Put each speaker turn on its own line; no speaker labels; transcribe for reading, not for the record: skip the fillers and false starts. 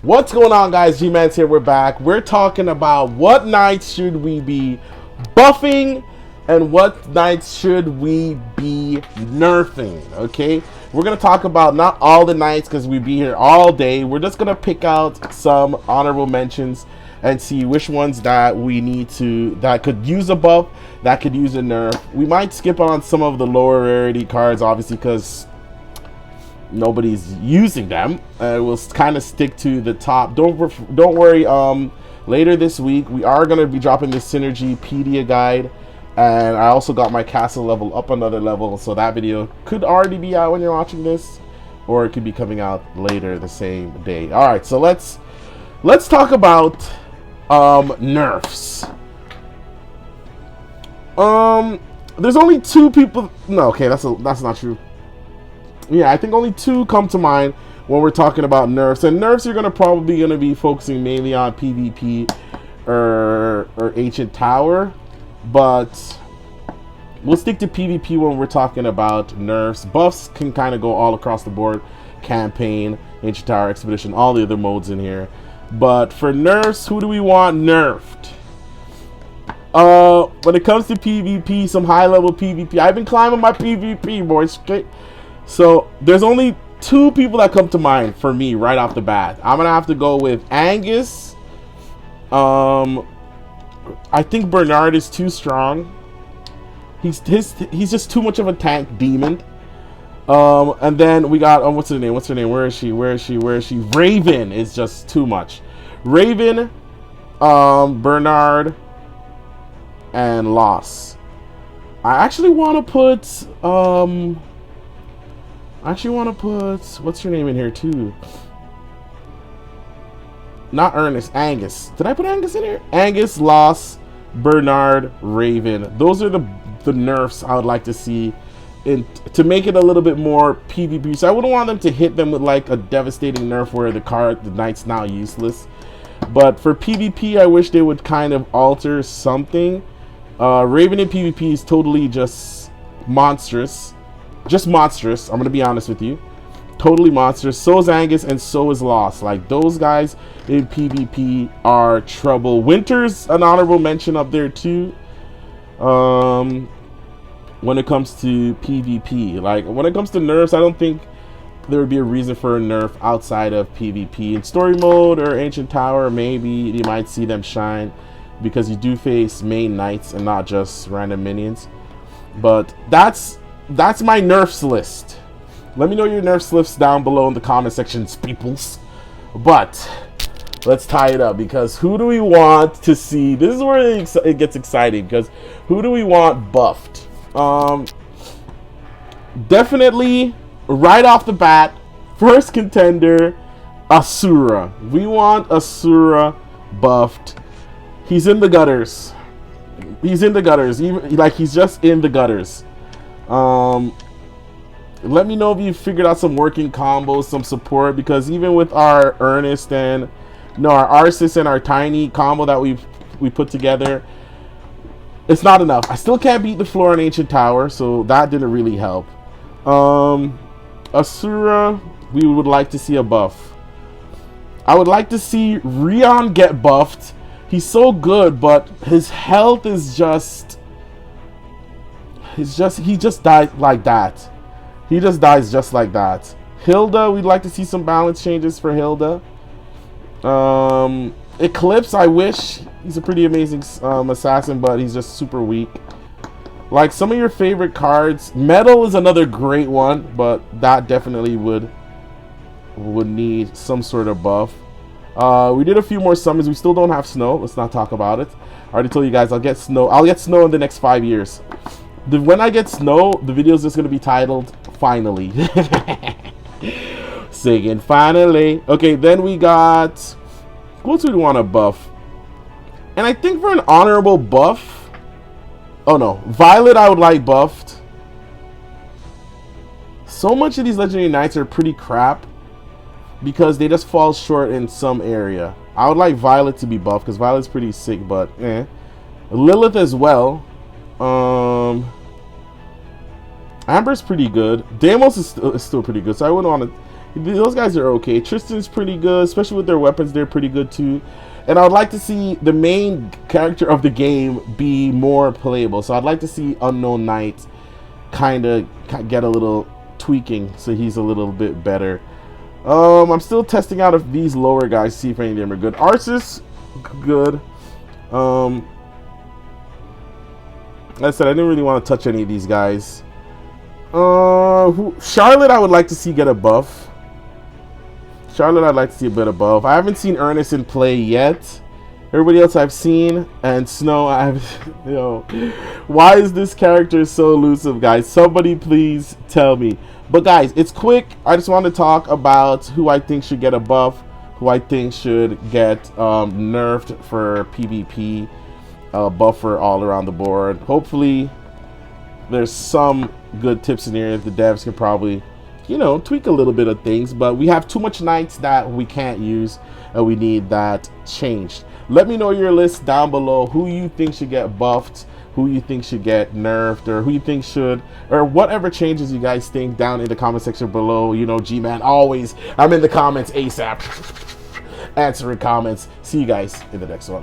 What's going on, guys? G-Man's here. We're back. We're talking about what knights should we be buffing and what knights should we be nerfing. Okay, we're gonna talk about not all the knights because we'd be here all day. We're just gonna pick out some honorable mentions and see which ones that we need to, that could use a buff, that could use a nerf. We might skip on some of the lower rarity cards, obviously, because nobody's using them. We'll kind of stick to the top. Don't worry. Later this week we are going to be dropping the Synergy Pedia guide, and I also got my castle level up another level, so that video could already be out when you're watching this, or it could be coming out later the same day. All right, so let's talk about nerfs. There's only two people. No, okay, that's not true. Yeah, I think only two come to mind when we're talking about nerfs. And nerfs are probably gonna be focusing mainly on PvP or Ancient Tower, but we'll stick to PvP when we're talking about nerfs. Buffs can kind of go all across the board: campaign, Ancient Tower, expedition, all the other modes in here. But for nerfs, who do we want nerfed? When it comes to PvP, some high level PvP, I've been climbing my PvP, boys. Okay? So there's only two people that come to mind for me right off the bat. I'm gonna have to go with Angus. I think Bernard is too strong. He's just too much of a tank demon. And then we got what's her name? Where is she? Raven is just too much. Raven, Bernard, and Loss. I actually want to put what's her name in here too? Not Ernest, Angus. Did I put Angus in here? Angus, Loss, Bernard, Raven. Those are the nerfs I would like to see to make it a little bit more PvP. So I wouldn't want them to hit them with like a devastating nerf where the knight's now useless. But for PvP, I wish they would kind of alter something. Raven in PvP is totally just monstrous. Just monstrous. I'm gonna be honest with you. Totally monstrous. So is Angus and so is Lost. Like, those guys in PvP are trouble. Winter's an honorable mention up there too. When it comes to PvP, like when it comes to nerfs, I don't think there would be a reason for a nerf outside of PvP. In story mode or Ancient Tower, maybe you might see them shine because you do face main knights and not just random minions. But that's my nerfs list. Let me know your nerfs lists down below in the comment sections, peoples. But let's tie it up, because who do we want to see? This is where it gets exciting, because who do we want buffed? Definitely right off the bat, first contender, Asura. We want Asura buffed. He's in the gutters. He's in the gutters. He's just in the gutters. Let me know if you figured out some working combos, some support, because even with our Ernest and our Arsis and our Tiny combo that we put together, it's not enough. I still can't beat the floor in Ancient Tower, so that didn't really help. Asura, we would like to see a buff. I would like to see Rion get buffed. He's so good, but his health is just... he just dies like that. He just dies just like that. Hilda, we'd like to see some balance changes for Hilda. Eclipse, I wish. He's a pretty amazing assassin, but he's just super weak. Like some of your favorite cards. Metal is another great one, but that definitely would need some sort of buff. We did a few more summons. We still don't have snow. Let's not talk about it. I already told you guys I'll get snow in the next 5 years. When I get snow, the video is just going to be titled Finally. Singing finally. Okay, then we got, what do we want to buff? And I think for an honorable buff, oh no, Violet I would like buffed. So much of these legendary knights are pretty crap because they just fall short in some area. I would like Violet to be buffed because Violet's pretty sick, but Lilith as well. Amber's pretty good. Deimos is still pretty good, so I wouldn't want to Those guys are okay. Tristan's pretty good, especially with their weapons. They're pretty good too. And I would like to see the main character of the game be more playable. So I'd like to see Unknown Knight kind of get a little tweaking so he's a little bit better. I'm still testing out if these lower guys, see if any of them are good. Arceus, good. Like I said, I didn't really want to touch any of these guys. Charlotte, I would like to see get a buff. Charlotte, I'd like to see a bit above. I haven't seen Ernest in play yet. Everybody else I've seen, and Snow, why is this character so elusive, guys? Somebody please tell me. But guys, it's quick. I just want to talk about who I think should get a buff, who I think should get nerfed for PvP, buffer all around the board. Hopefully, there's some good tips in here. The devs can probably, tweak a little bit of things, but we have too much knights that we can't use, and we need that changed. Let me know your list down below, who you think should get buffed, who you think should get nerfed, or who you think should, or whatever changes you guys think down in the comment section below. G-Man, always, I'm in the comments ASAP, answering comments. See you guys in the next one.